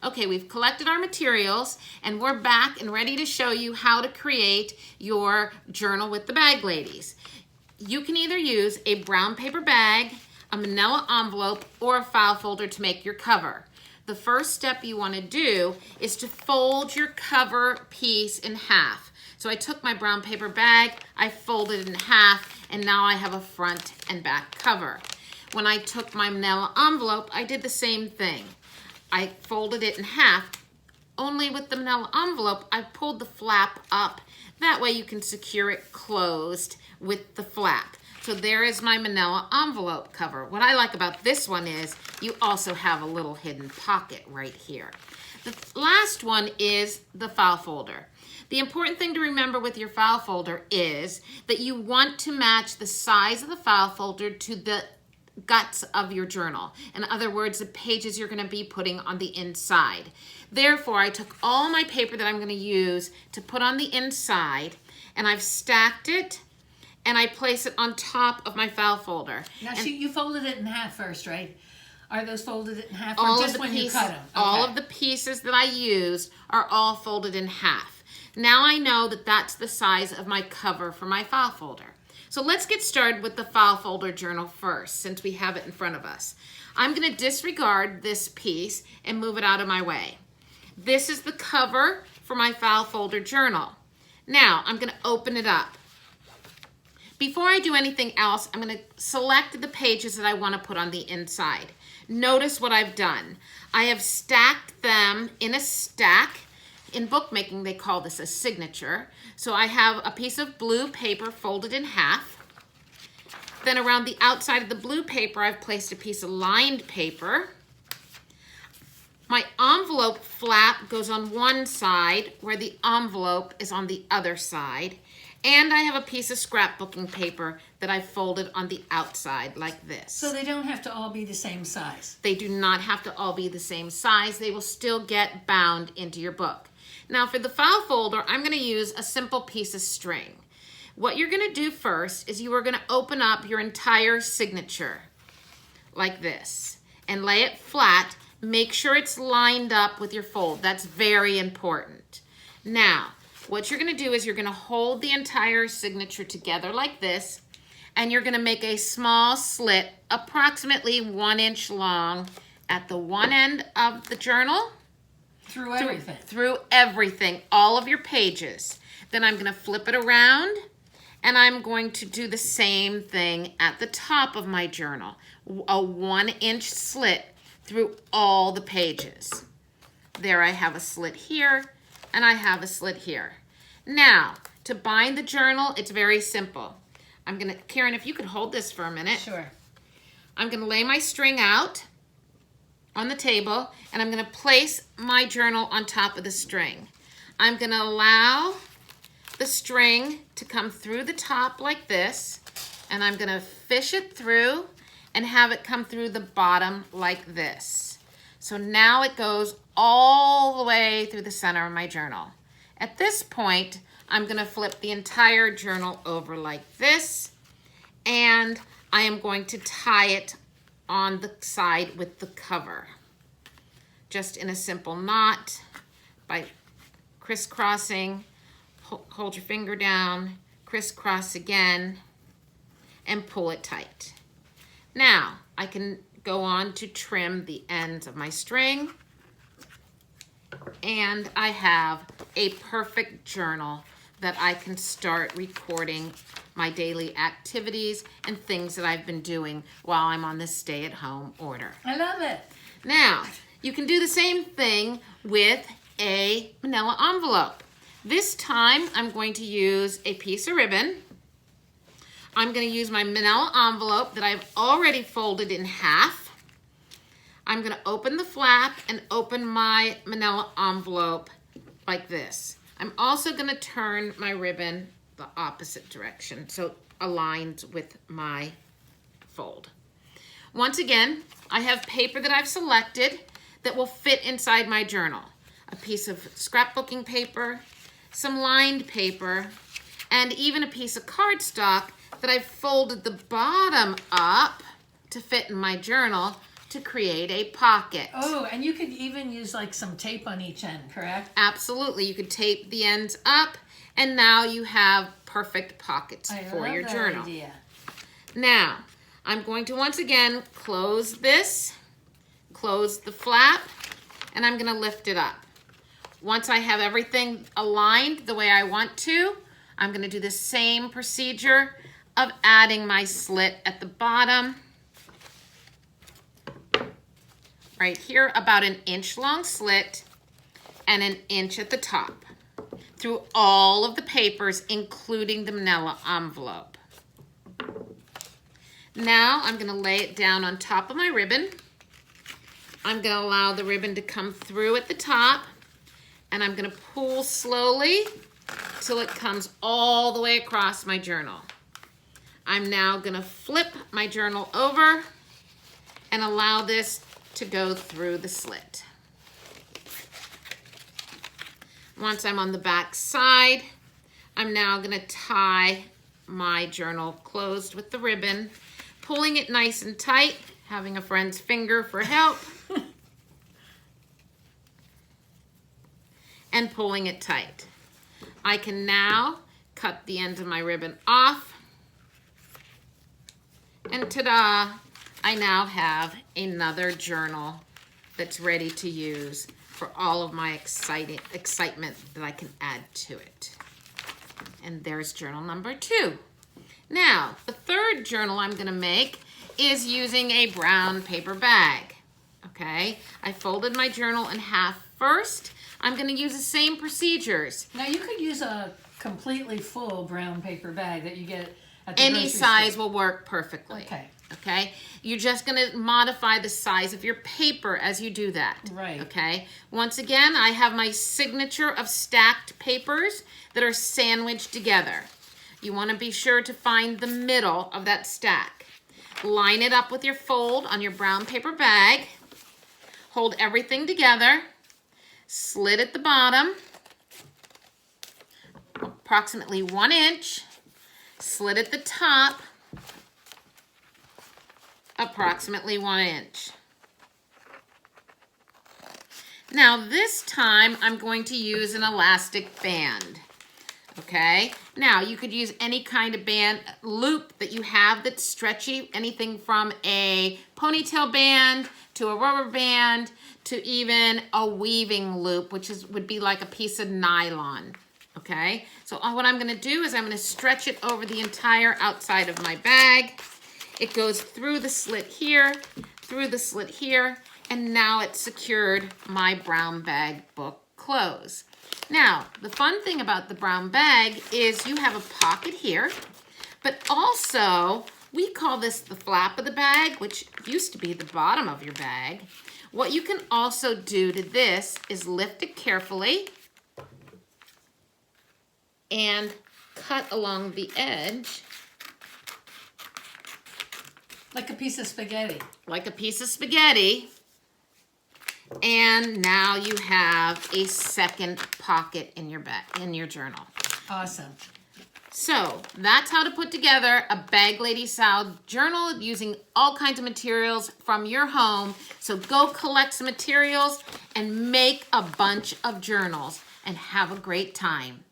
Okay, we've collected our materials and we're back and ready to show you how to create your journal with the bag ladies. You can either use a brown paper bag, a manila envelope, or a file folder to make your cover. The first step you want to do is to fold your cover piece in half. So I took my brown paper bag, I folded it in half, and now I have a front and back cover. When I took my manila envelope, I did the same thing. I folded it in half. Only with the manila envelope, I pulled the flap up. That way you can secure it closed with the flap. So there is my manila envelope cover. What I like about this one is you also have a little hidden pocket right here. The last one is the file folder. The important thing to remember with your file folder is that you want to match the size of the file folder to the guts of your journal. In other words, the pages you're going to be putting on the inside. Therefore, I took all my paper that I'm going to use to put on the inside, and I've stacked it, and I place it on top of my file folder. Now, you folded it in half first, right? Are those folded in half, or just when you cut them? Okay. All of the pieces that I used are all folded in half. Now I know that that's the size of my cover for my file folder. So let's get started with the file folder journal first, since we have it in front of us. I'm going to disregard this piece and move it out of my way. This is the cover for my file folder journal. Now I'm going to open it up. Before I do anything else, I'm going to select the pages that I want to put on the inside. Notice what I've done. I have stacked them in a stack. In bookmaking, they call this a signature. So I have a piece of blue paper folded in half. Then around the outside of the blue paper, I've placed a piece of lined paper. My envelope flap goes on one side where the envelope is on the other side. And I have a piece of scrapbooking paper that I folded on the outside like this. So they don't have to all be the same size? They do not have to all be the same size. They will still get bound into your book. Now for the file folder, I'm going to use a simple piece of string. What you're going to do first is you are going to open up your entire signature like this and lay it flat. Make sure it's lined up with your fold. That's very important. Now, what you're going to do is you're going to hold the entire signature together like this, and you're going to make a small slit approximately 1 inch long at the one end of the journal. Through everything? Through everything, all of your pages. Then I'm going to flip it around, and I'm going to do the same thing at the top of my journal. A 1 inch slit through all the pages. There I have a slit here, and I have a slit here. Now, to bind the journal, it's very simple. Karen, if you could hold this for a minute. Sure. I'm gonna lay my string out on the table, and I'm gonna place my journal on top of the string. I'm gonna allow the string to come through the top like this, and I'm gonna fish it through and have it come through the bottom like this. So now it goes all the way through the center of my journal. At this point, I'm going to flip the entire journal over like this, and I am going to tie it on the side with the cover. Just in a simple knot by crisscrossing. Hold your finger down, crisscross again, and pull it tight. Now, I can go on to trim the ends of my string, and I have a perfect journal that I can start recording my daily activities and things that I've been doing while I'm on this stay-at-home order. I love it. Now, you can do the same thing with a manila envelope. This time, I'm going to use a piece of ribbon. I'm going to use my manila envelope that I've already folded in half. I'm going to open the flap and open my manila envelope like this. I'm also going to turn my ribbon the opposite direction so it aligns with my fold. Once again, I have paper that I've selected that will fit inside my journal. A piece of scrapbooking paper, some lined paper, and even a piece of cardstock that I've folded the bottom up to fit in my journal to create a pocket. Oh, and you could even use like some tape on each end, correct? Absolutely. You could tape the ends up, and now you have perfect pockets for your journal. Idea. Now, I'm going to once again close this, close the flap, and I'm going to lift it up. Once I have everything aligned the way I want to, I'm going to do the same procedure of adding my slit at the bottom. Right here, about an inch long slit and an inch at the top through all of the papers, including the manila envelope. Now I'm going to lay it down on top of my ribbon. I'm going to allow the ribbon to come through at the top, and I'm going to pull slowly till it comes all the way across my journal. I'm now going to flip my journal over and allow this to go through the slit. Once I'm on the back side, I'm now going to tie my journal closed with the ribbon, pulling it nice and tight, having a friend's finger for help, and pulling it tight. I can now cut the ends of my ribbon off, and ta-da! I now have another journal that's ready to use for all of my excitement that I can add to it. And there's journal number 2. Now, the third journal I'm going to make is using a brown paper bag. Okay, I folded my journal in half first. I'm going to use the same procedures. Now you could use a completely full brown paper bag that you get at the Any grocery size store. will work perfectly. Okay. Okay, you're just going to modify the size of your paper as you do that. Right. Okay, once again, I have my signature of stacked papers that are sandwiched together. You want to be sure to find the middle of that stack. Line it up with your fold on your brown paper bag. Hold everything together. Slit at the bottom, approximately 1 inch. Slit at the top, approximately 1 inch. Now this time I'm going to use an elastic band. Okay, now you could use any kind of band loop that you have that's stretchy, anything from a ponytail band to a rubber band to even a weaving loop, which would be like a piece of nylon. Okay, so what I'm going to do is I'm going to stretch it over the entire outside of my bag. It goes through the slit here, and now it's secured my brown bag book close. Now, the fun thing about the brown bag is you have a pocket here, but also we call this the flap of the bag, which used to be the bottom of your bag. What you can also do to this is lift it carefully and cut along the edge. Like a piece of spaghetti. Like a piece of spaghetti. And now you have a second pocket in your journal. Awesome. So that's how to put together a Bag Lady style journal using all kinds of materials from your home. So go collect some materials and make a bunch of journals and have a great time.